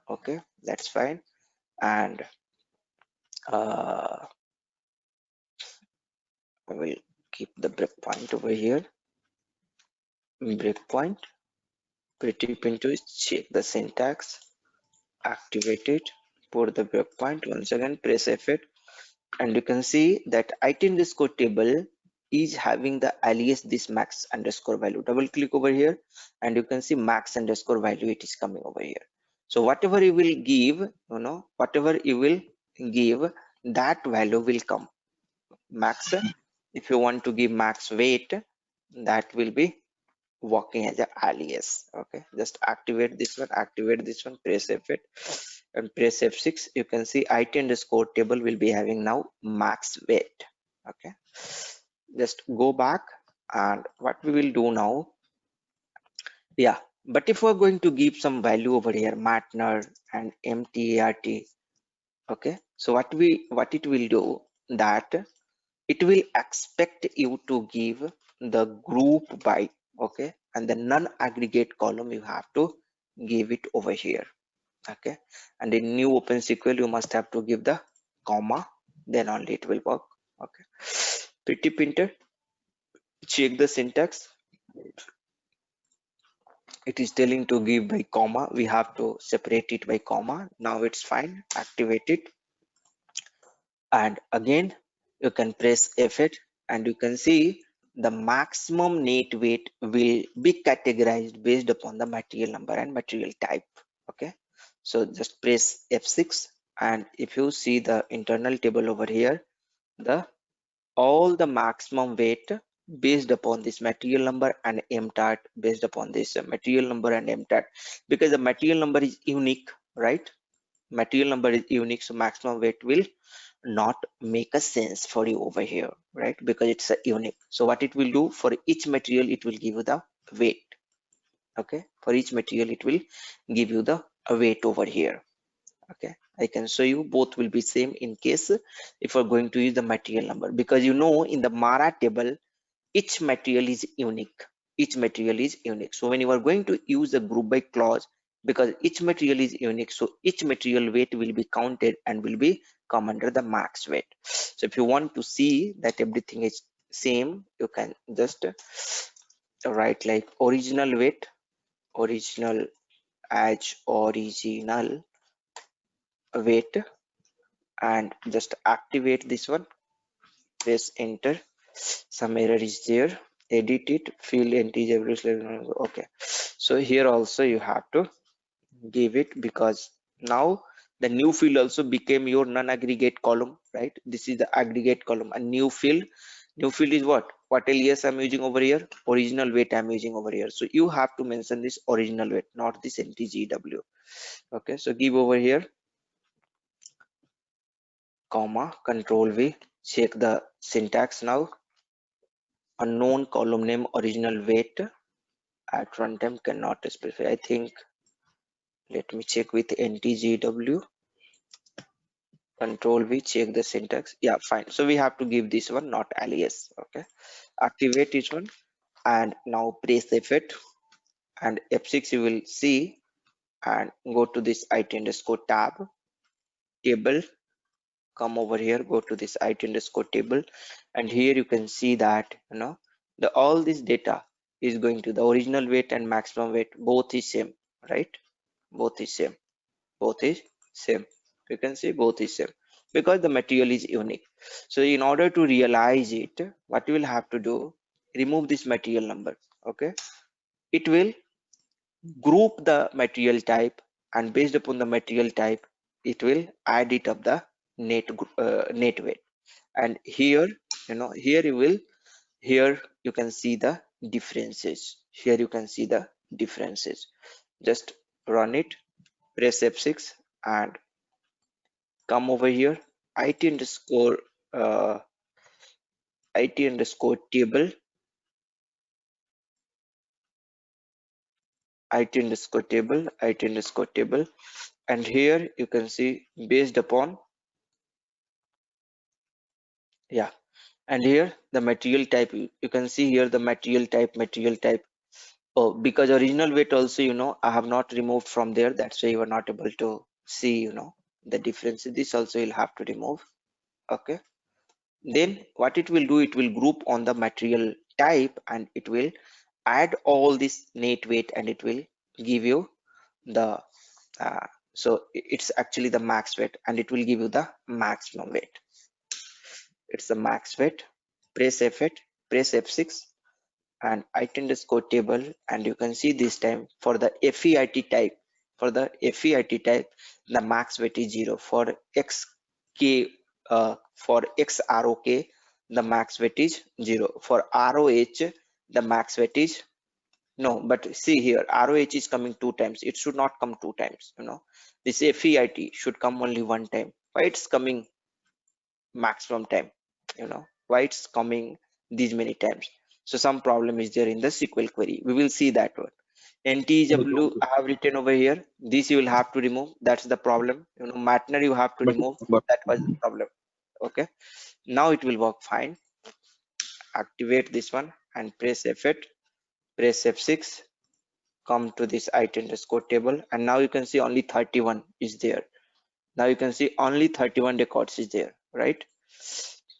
Okay, that's fine. And I will keep the breakpoint over here. Breakpoint, pretty pinto is check the syntax, activate it, put the breakpoint, once again press F8, and you can see that IT underscore table is having the alias this max underscore value. Double click over here and you can see max underscore value, it is coming over here. So whatever you will give, whatever you will give, that value will come. Max, if you want to give max weight, that will be working as a alias. Okay, just activate this one, press F8 and press F6. You can see IT underscore table will be having now max weight. Okay, just go back, and what we will do now, yeah, but if we're going to give some value over here, matner and mtart, okay, so what it will do, that it will expect you to give the group by, okay, and the non-aggregate column you have to give it over here. Okay, and in new OpenSQL you must have to give the comma, then only it will work. Okay, pretty printer, check the syntax, it is telling to give by comma, we have to separate it by comma. Now it's fine, activate it, and again you can press F8 and you can see the maximum net weight will be categorized based upon the material number and material type. Okay, so just press F6, and if you see the internal table over here, the all the maximum weight based upon this material number and mtat based upon this material number and mtat, because the material number is unique, right? Material number is unique, so maximum weight will not make a sense for you over here, right? Because it's a unique. So what it will do, for each material it will give you the weight. Okay, for each material it will give you the weight over here. Okay, I can show you, both will be same in case if we're going to use the material number, because in the Mara table each material is unique, so when you are going to use the group by clause, because each material is unique, so each material weight will be counted and will be come under the max weight. So if you want to see that everything is same, you can just write like original weight, original as original weight, and just activate this one, press enter. Some error is there, edit it, fill integer. Okay, so here also you have to give it, because now the new field also became your non-aggregate column, right? This is the aggregate column, a new field is what alias I'm using over here, original weight I'm using over here. So you have to mention this original weight, not this ntgw. Okay, so give over here comma, control V, check the syntax now. Unknown column name original weight at runtime cannot specify. I think, let me check with ntgw. Control V, check the syntax. Yeah, fine. So we have to give this one, not alias. Okay, activate each one, and now press F8 and F6. You will see, and go to this IT underscore tab table. Come over here, go to this IT underscore table, and here you can see that the all this data is going to the original weight and maximum weight, both is same, right? Both is same, both is same. You can see both is same because the material is unique. So in order to realize it, what you will have to do, remove this material number. Okay, it will group the material type, and based upon the material type it will add it up the net weight. And here here you can see the differences. Here you can see the differences. Just run it, press F6, and come over here, it underscore uh, it underscore table, it underscore table, and here you can see based upon, yeah, and here the material type, you can see here the material type, Oh, because original weight also, I have not removed from there. That's why you are not able to see, the difference. This also you'll have to remove. Okay. Then what it will do, it will group on the material type and it will add all this net weight and it will give you the, so it's actually the max weight and it will give you the maximum weight. It's the max weight. Press F8, press F6 and item underscore table, and you can see this time for the FEIT type, the max weight is 0. For XK, for XROK, the max weight is 0. For ROH, the max weight is no, but see here, ROH is coming 2 times. It should not come 2 times, This FEIT should come only 1 time. Why it's coming maximum time, why it's coming these many times? So some problem is there in the SQL query. We will see that one. NTW I have written over here. This you will have to remove. That's the problem. Matner you have to remove. That was the problem. Okay. Now it will work fine. Activate this one and press F8, press F6, come to this item underscore table, and now you can see only 31 is there. Now you can see only 31 records is there, right?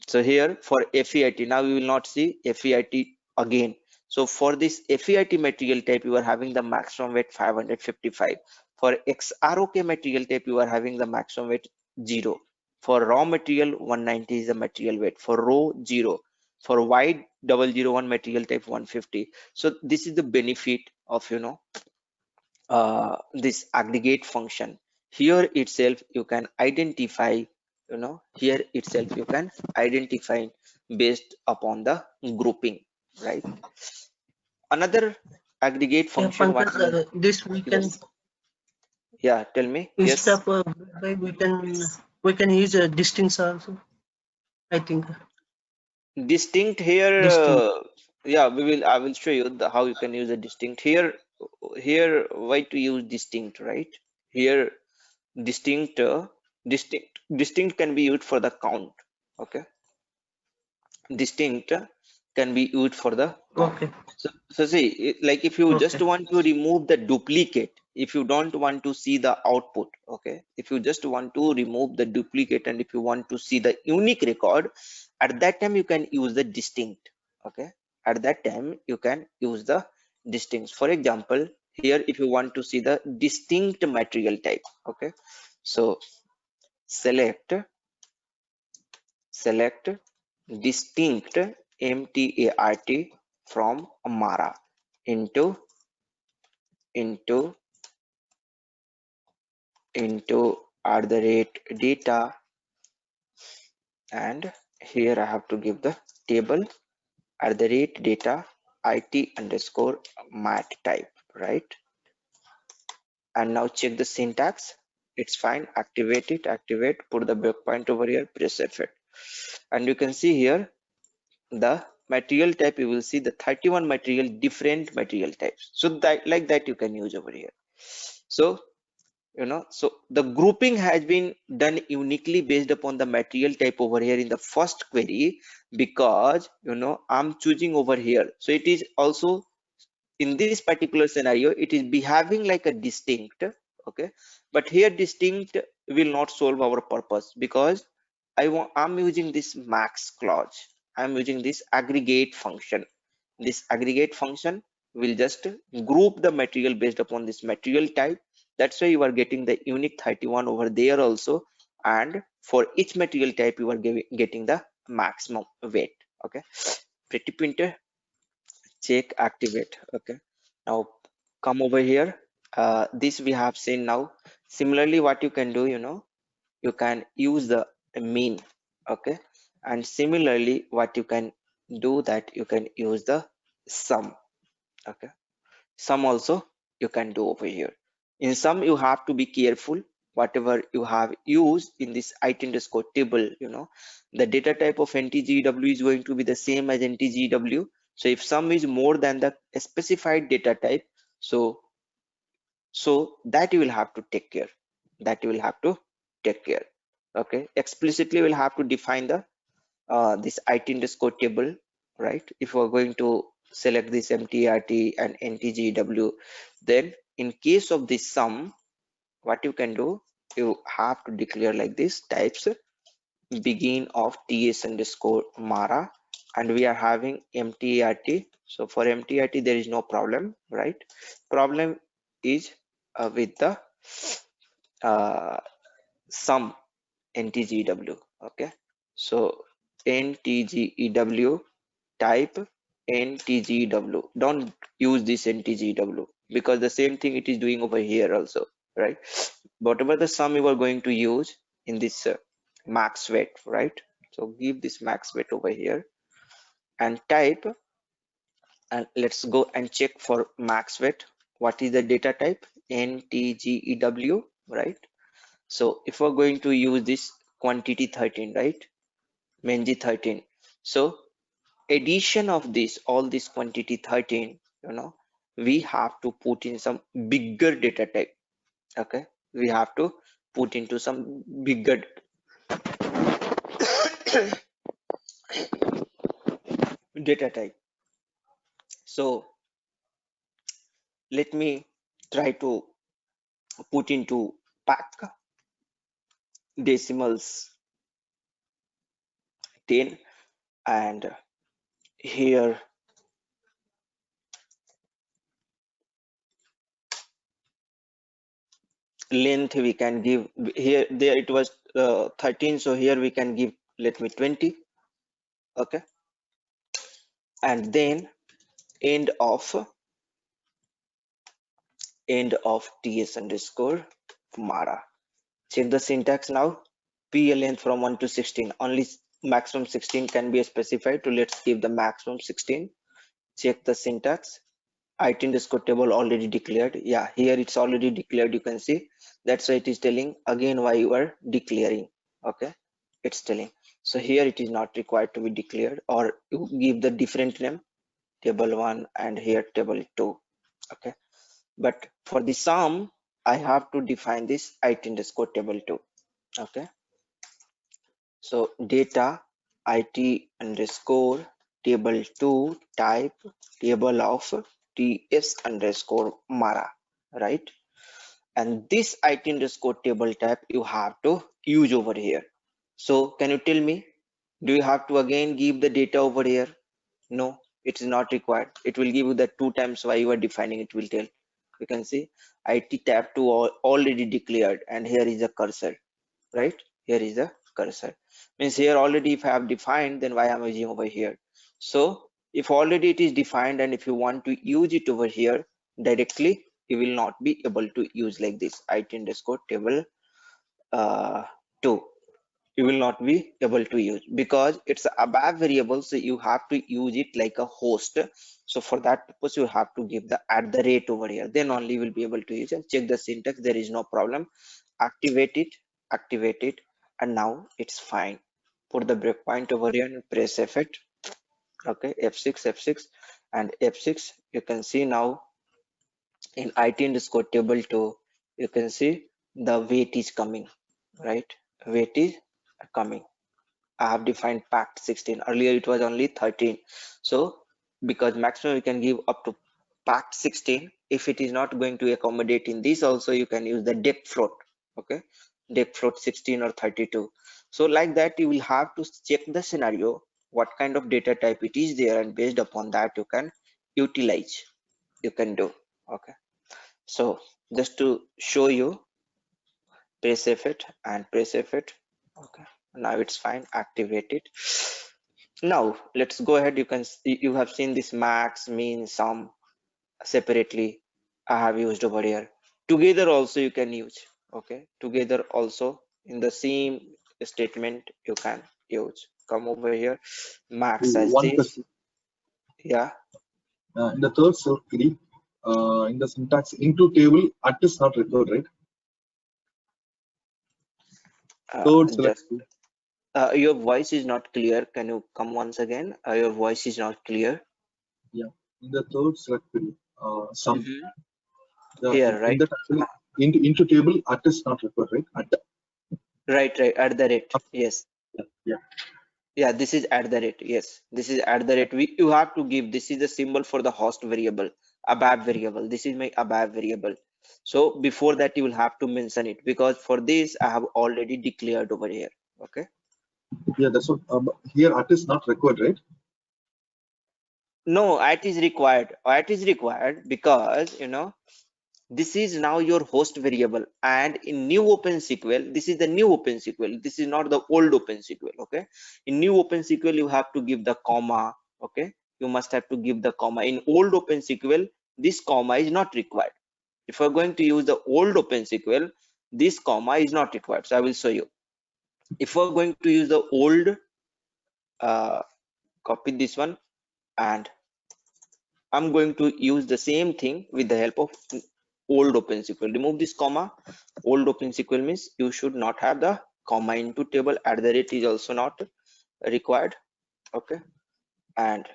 So here for FEIT, now we will not see FEIT again. So for this FEIT material type, you are having the maximum weight 555. For XROK material type, you are having the maximum weight 0. For raw material, 190 is the material weight. For raw, 0. For wide 001 material type, 150. So this is the benefit of, this aggregate function. Here itself you can identify, here itself you can identify based upon the grouping, right? Another aggregate Yeah, function, what Pankaj, we, this we can, yes, yeah, tell me. instead Yes, of group by, we can use a distance also. I think distinct here, distinct. yeah, I will show you how you can use a distinct here. Here why to use distinct, right? Here distinct, distinct can be used for the count. Okay, distinct can be used for the count. Okay, So see, like if you just okay, want to remove the duplicate, if you don't want to see the output, okay, if you just want to remove the duplicate and if you want to see the unique record, at that time you can use the distinct. Okay, at that time you can use the distinct. For example, here if you want to see the distinct material type, okay, so select distinct MTART from Amara into into @data, and here I have to give the table @data IT underscore mat type, right? And now check the syntax. It's fine. Activate it, put the breakpoint over here, press F8, and you can see here the material type. You will see the 31 material, different material types. So that, like that, you can use over here. So so the grouping has been done uniquely based upon the material type over here in the first query, because I'm choosing over here, so it is also in this particular scenario it is behaving like a distinct. Okay, but here distinct will not solve our purpose, because I'm using this max clause. I'm using this aggregate function. This aggregate function will just group the material based upon this material type. That's why you are getting the unique 31 over there also, and for each material type you are getting the maximum weight. Okay, pretty printer, check, activate. Okay, now come over here. This we have seen now. Similarly, what you can do, you can use the mean. Okay, and similarly what you can do, that you can use the sum. Okay, sum also you can do over here. In sum you have to be careful. Whatever you have used in this it underscore table, the data type of ntgw is going to be the same as ntgw. So if sum is more than the specified data type, so that you will have to take care, okay, explicitly we'll have to define the this it underscore table, right? If we're going to select this mtrt and ntgw. Then in case of this sum, what you can do, you have to declare like this types begin of ts underscore mara, and we are having mtrt. So for mtrt there is no problem, right? Problem is with the sum ntgw. Okay, so ntgw type ntgw, don't use this ntgw because the same thing it is doing over here also, right? Whatever the sum you are going to use in this max weight, right? So give this max weight over here and type, and let's go and check for max weight. What is the data type? ntgew, right? So if we're going to use this quantity 13, right? Menji 13. So addition of this, all this quantity 13, we have to put in some bigger data type. Okay, we have to put into some bigger data type. So let me try to put into pack decimals 10, and here length we can give. Here there it was 13, so here we can give, let me 20. Okay, and then end of ts underscore mara. Check the syntax now. P a length from 1 to 16. Only maximum 16 can be specified. To let's give the maximum 16. Check the syntax. It underscore table already declared. Yeah, here it's already declared. You can see. That's why it is telling again why you are declaring. Okay, it's telling. So here it is not required to be declared, or you give the different name, table 1 and here table 2. Okay, but for the sum I have to define this it underscore table 2. Okay, so data it underscore table 2 type table of ts underscore mara, right? And this it underscore table type you have to use over here. So can you tell me, do you have to again give the data over here? No, it is not required. It will give you the 2 times why you are defining, it will tell. You can see it tab 2 already declared, and here is a cursor, right? Here is the cursor. Means here already if I have defined, then why am I using over here? So if already it is defined and if you want to use it over here directly, you will not be able to use like this it underscore table 2. You will not be able to use because it's above variable, so you have to use it like a host. So for that purpose you have to give the at the rate over here, then only you will be able to use. And check the syntax, there is no problem. Activate it, and now it's fine. Put the breakpoint over here and press F8. Okay, F6, and F6. You can see now in it underscore table 2, you can see the weight is coming, right? Weight is coming. I have defined packed 16. Earlier it was only 13. So because maximum we can give up to packed 16. If it is not going to accommodate in this also, you can use the depth float. Okay, depth float 16 or 32. So like that you will have to check the scenario, what kind of data type it is there, and based upon that you can utilize, you can do. Okay, so just to show you, press F8 and press F8. Okay, now it's fine. Activate it. Now let's go ahead. You can see, you have seen this max, mean, sum separately I have used over here. Together also you can use. Okay, together also in the same statement you can use. Come over here, max as One this. question. Yeah, In the third circuit, in the syntax into table at is not required, right? Third select. just your voice is not clear. Can you come once again? Your voice is not clear. Yeah. In the third select, some Mhm. the Here, in right? that actually into table at is not required, right? At Right, at the rate. Yes. yeah. Yeah, this is at the rate. Yes, this is at the rate. You have to give, this is the symbol for the host variable, abap variable. This is my abap variable. So before that you will have to mention it, because for this I have already declared over here. Okay. Yeah, that's what. Here at is not required, right? No, at is required. At is required because this is now your host variable, and in new OpenSQL, this is the new OpenSQL, this is not the old OpenSQL. Okay, in new OpenSQL you have to give the comma. Okay, you must have to give the comma. In old OpenSQL, this comma is not required. If you're going to use the old OpenSQL, this comma is not required. So I will show you. If we're going to use the old, uh, copy this one, and I'm going to use the same thing with the help of old OpenSQL. Remove this comma. Old OpenSQL means you should not have the comma into table. At the rate is also not required. Okay. And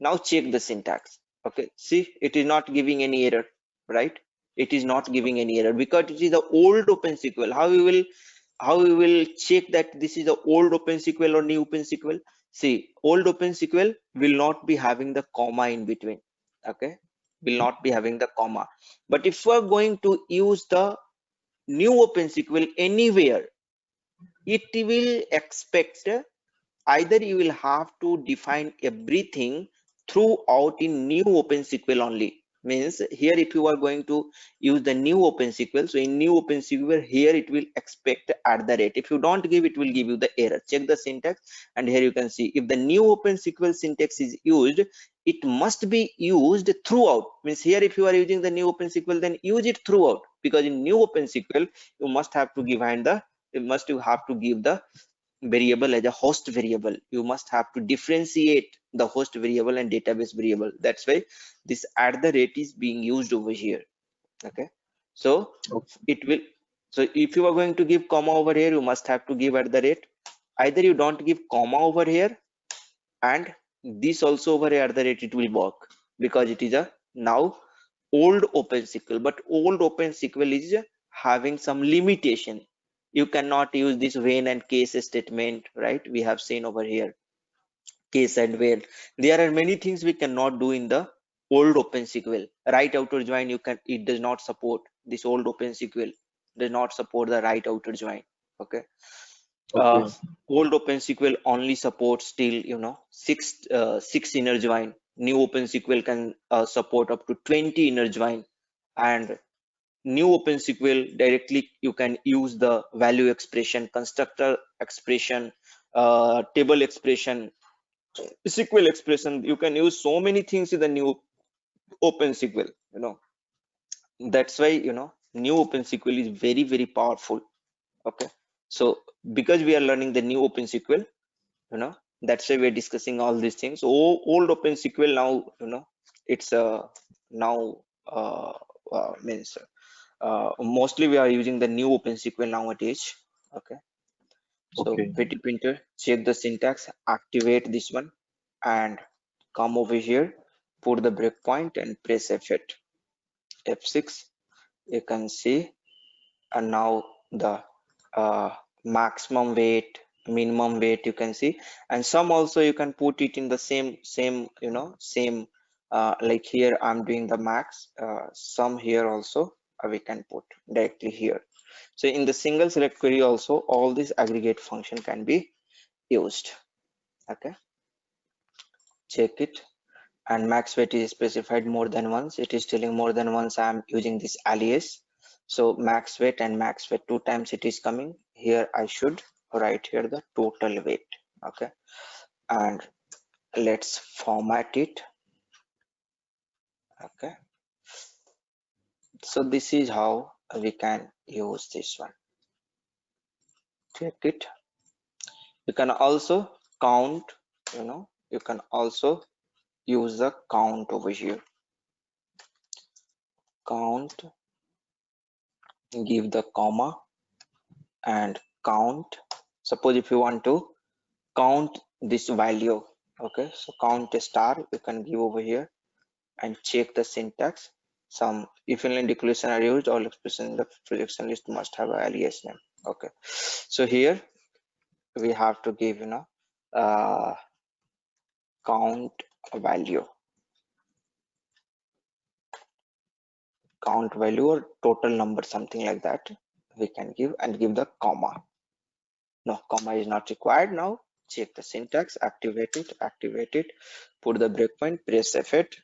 now check the syntax. Okay. See, it is not giving any error, right? It is not giving any error because it is the old OpenSQL. How we will check that this is the old OpenSQL or new OpenSQL? See, old OpenSQL will not be having the comma in between. Okay, will not be having the comma. But if we are going to use the new OpenSQL anywhere, it will expect either you will have to define everything throughout in new OpenSQL only. Means here if you are going to use the new OpenSQL, so in new OpenSQL here it will expect at the rate. If you don't give, it will give you the error. Check the syntax, and here you can see if the new OpenSQL syntax is used, it must be used throughout. Means here if you are using the new OpenSQL, then use it throughout, because in new OpenSQL you must have to give you have to give the variable as a host variable. You must have to differentiate the host variable and database variable. That's why this at the rate is being used over here. Okay, so Okay. it will, so if you are going to give comma over here, you must have to give at the rate. Either you don't give comma over here, and this also over here at the rate, it will work, because it is a now old OpenSQL. But old OpenSQL is having some limitation. You cannot use this when and case statement, right? We have seen over here case and when. There are many things we cannot do in the old OpenSQL. Right outer join, it does not support. This old OpenSQL does not support the right outer join. Okay. uh, Okay. Old OpenSQL only supports till six inner join. New OpenSQL can support up to 20 inner join, and new OpenSQL directly you can use the value expression, constructor expression, table expression, SQL expression. You can use so many things in the new OpenSQL. That's why new OpenSQL is very very powerful. Okay, so because we are learning the new OpenSQL, that's why we're discussing all these things. Old OpenSQL now, it's now means mostly we are using the new OpenSQL nowadays. Okay, so Okay. petty printer, check the syntax, activate this one, and come over here, put the breakpoint and press F8, F6. You can see, and now the maximum weight, minimum weight you can see, and some also you can put it in the same like here I'm doing the max, some here also we can put directly here. So in the single select query also all this aggregate function can be used. Okay, check it. And max weight is specified more than once. It is telling more than once I am using this alias. So max weight and max weight 2 times it is coming here. I should write here the total weight. Okay, and let's format it. Okay, so this is how we can use this one. Check it. You can also count, you can also use the count over here. Count, give the comma and count. Suppose if you want to count this value, okay, so count a star, you can give over here and check the syntax. Some if inline declaration are used, all expression in the projection list must have a alias name. Okay, so here we have to give, count value or total number, something like that we can give, and give the comma. No, comma is not required. Now check the syntax, activate it, put the breakpoint, press F8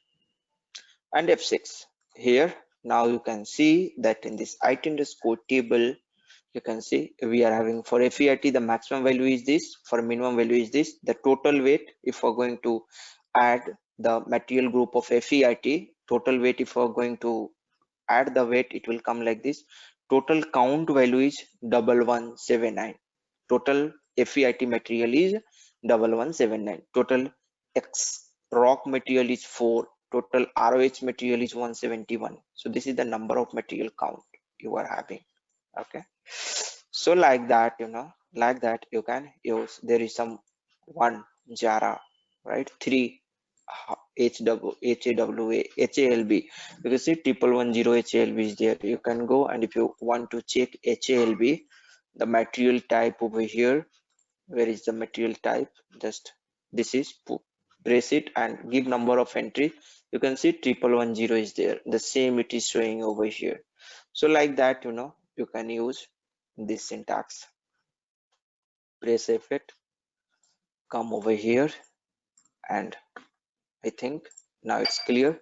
and F6. Here now you can see that in this IT underscore table, you can see we are having for FEIT the maximum value is this, for minimum value is this, the total weight. If we're going to add the material group of FEIT, total weight, if we're going to add the weight, it will come like this. Total count value is 1179. Total FEIT material is 1179. Total X rock material is 4. Total ROH material is 171. So this is the number of material count you are having. Okay. So like that, like that you can use. There is some 1 Jara, right? 3 HALB, because see 1110 HALB is there. You can go, and if you want to check HALB, the material type over here, where is the material type? Just this is, press it and give number of entry. You can see 1110 is there, the same it is showing over here. So like that, you can use this syntax. Press F8, come over here, and I think now it's clear.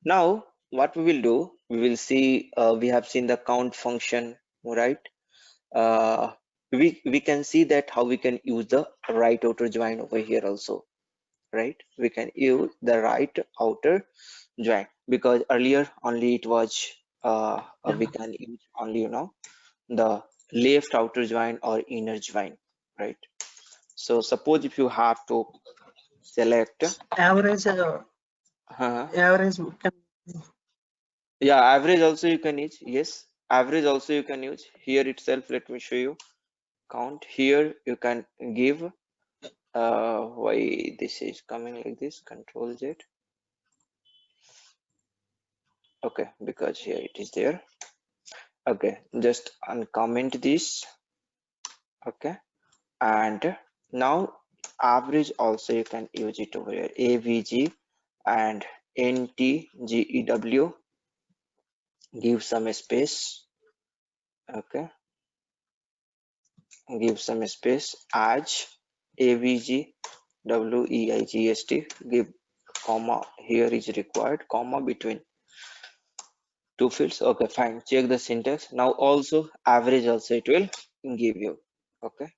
Now what we will do, we will see, we have seen the count function, right? We can see that how we can use the right outer join over here also, right? We can use the right outer join, because earlier only it was we can use only, the left outer join or inner join, right? So suppose if you have to select Average, average can, yeah, average also you can use. Yes, average also you can use. Here itself, let me show you. Count. Here you can give why this is coming like this, Control Z. Okay, because here it is there. Okay, just uncomment this. Okay, and now average also you can use it over here. AVG and NTGEW, give some space. Okay, give some space. As AVG WEIGST, give comma, here is required, comma between two fields. Okay, fine, check the syntax. Now also average also it will give you. Okay,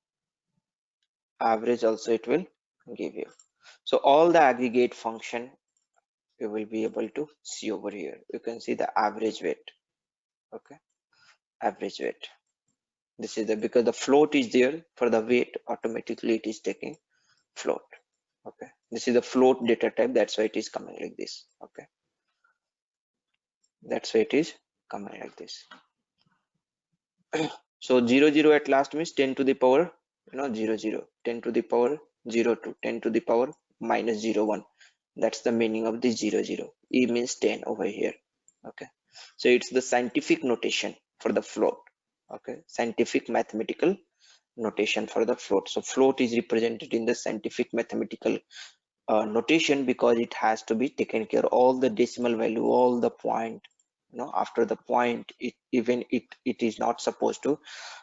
average also it will give you. So all the aggregate function you will be able to see over here. You can see the average weight. Okay, average weight. This is the, because the float is there, for the weight automatically it is taking float. Okay, this is the float data type, that's why it is coming like this. Okay, that's why it is coming like this. So 00 at last means 10 to the power 00, 10 to the power 02, 10 to the power minus 01. That's the meaning of the 00. E means 10 over here. Okay, so it's the scientific notation for the float. Okay, scientific mathematical notation for the float. So float is represented in the scientific mathematical notation, because it has to be taken care of all the decimal value, all the point, after the point, it is not supposed to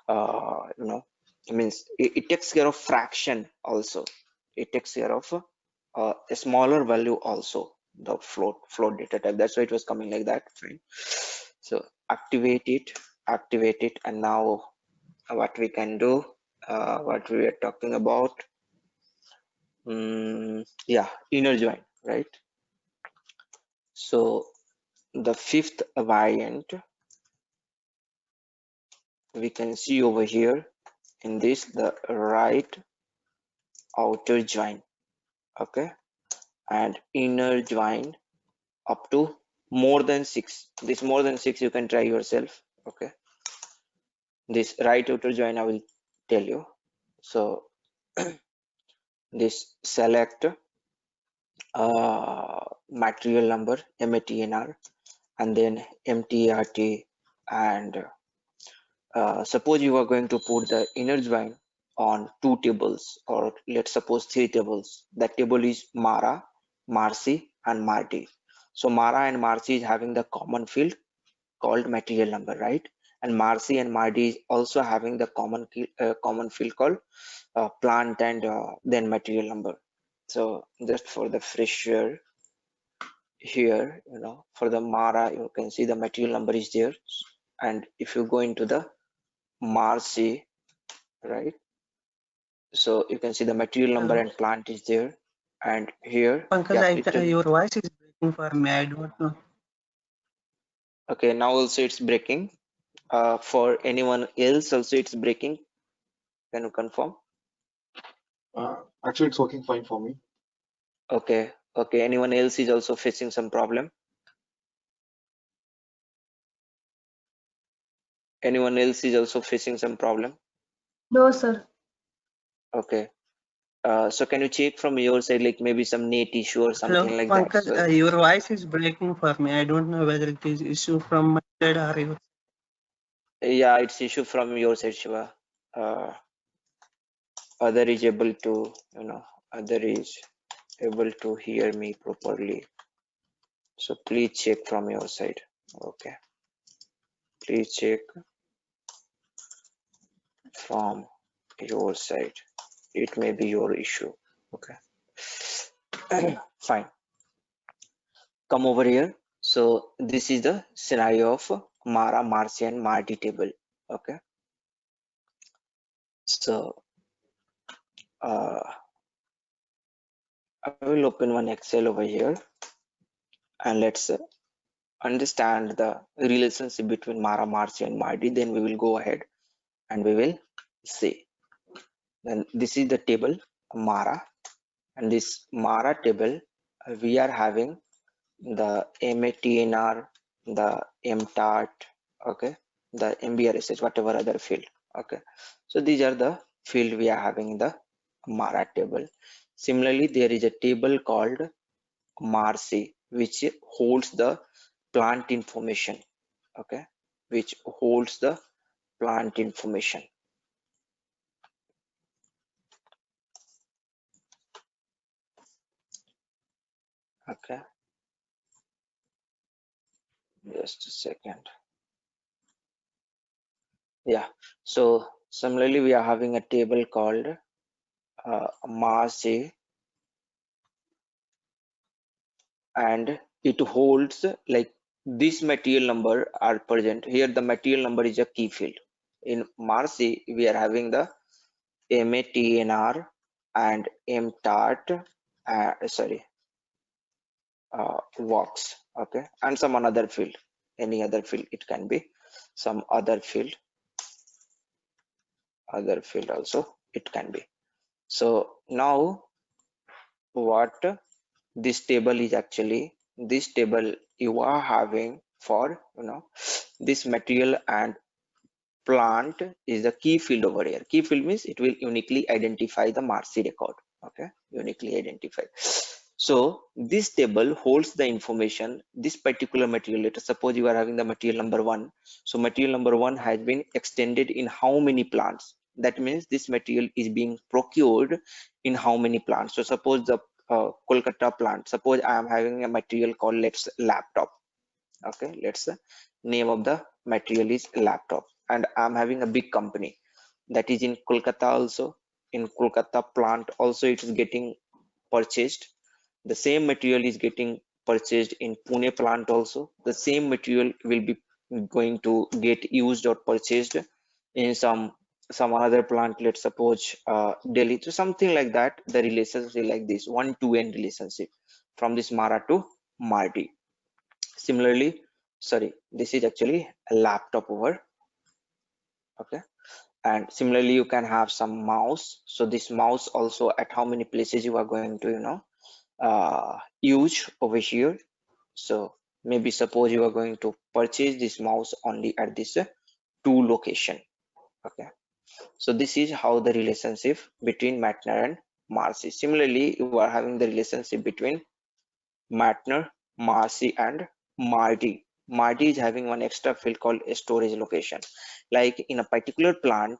it means it takes care of fraction also. It takes care of a smaller value also, the float data type. That's why it was coming like that. Fine. So activate it, and now what we can do, what we are talking about, yeah, inner join, right? So the fifth variant we can see over here in this, the right outer join. Okay, and inner join up to more than 6. This more than 6 you can try yourself. Okay, this right outer join I will tell you. So this select material number MATNR, and then MTRT, and suppose you are going to put the inner join on two tables, or let's suppose three tables. That table is Mara, Marcy, and Marty. So Mara and Marcy is having the common field called material number, right? And Marcy and Marty is also having the common field called plant and then material number. So just for the fresher here, for the Mara, you can see the material number is there. And if you go into the Marcy, right? So you can see the material number and plant is there. And here, Pankaj, yeah, please tell me. your voice is breaking for me. I don't know. Okay, now also it's breaking. For anyone else also it's breaking. Can you confirm? Actually, it's working fine for me. Okay, okay. Anyone else is also facing some problem? Anyone else is also facing some problem? No, sir. Okay. So can you check from your side, like maybe some net issue or Hello, something like that? Pankaj, So your voice is breaking for me. I don't know whether it is issue from my side or your. yeah, it's issue from your side, Shiva. Uh, other is able to, other is able to hear me properly. So please check from your side. Okay. Please check from your side. It may be your issue. Okay. Fine. Come over here. So this is the scenario of Mara, Marcy, and Marty table. Okay. So I will open one Excel over here, and let's understand the relationship between Mara, Marcy, and Marty. Then we will go ahead and we will see. Then this is the table Mara, and this Mara table we are having the MATNR, the MTAT, okay, the MBRSH, whatever other field. Okay, so these are the field we are having in the Mara table. Similarly, there is a table called Marcy, which holds the plant information. Okay, which holds the plant information. Okay, just a second. Yeah, so similarly, we are having a table called Marcy, and it holds like this material number are present here. The material number is a key field. In Marcy, we are having the MATNR and MTAT, works, okay, and some another field, any other field, it can be some other field also it can be. So now what this table is actually, this table you are having for this material and plant is the key field over here. Key field means it will uniquely identify the Marcy record. Okay, uniquely identify. So this table holds the information, this particular material. Let us suppose you are having the material number 1. So material number 1 has been extended in how many plants? That means this material is being procured in how many plants. So suppose the Kolkata plant, suppose I am having a material called, let's laptop. Okay, let's name of the material is laptop, and I'm having a big company that is in Kolkata also. In Kolkata plant also it is getting purchased. The same material is getting purchased in Pune plant also. The same material will be going to get used or purchased in some other plant, let's suppose Delhi. So something like that, the relationship like this, one to end relationship from this Mara to Marty. Similarly, sorry, this is actually a laptop over. Okay, and similarly you can have some mouse. So this mouse also, at how many places you are going to use over here. So maybe suppose you are going to purchase this mouse only at this 2 location. Okay, so this is how the relationship between Matner and Marcy. Similarly, you are having the relationship between Matner, Marcy, and Marty. Marty is having one extra field called a storage location. Like in a particular plant,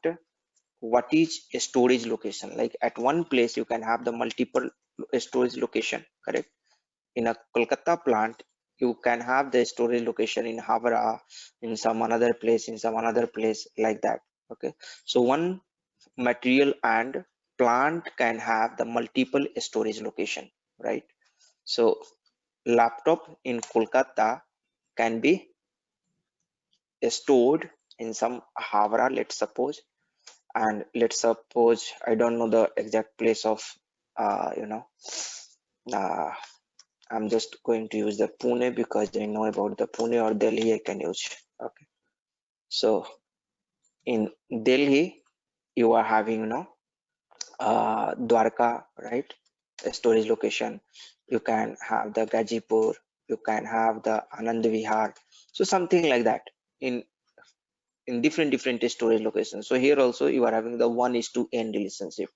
what is a storage location. Like at one place you can have the multiple storage location, correct? In a Kolkata plant you can have the storage location in Havara, in some another place, in some another place, like that. Okay, so one material and plant can have the multiple storage location, right? So laptop in Kolkata can be stored in some Havara, let's suppose, and let's suppose I don't know the exact place of you know uh, I'm just going to use the Pune because I know about the Pune, or Delhi I can use. Okay, so in Delhi you are having Dwarka, right? A storage location. You can have the Gajipur, you can have the Anand Vihar, so something like that in different storage locations. So here also you are having the 1:n relationship.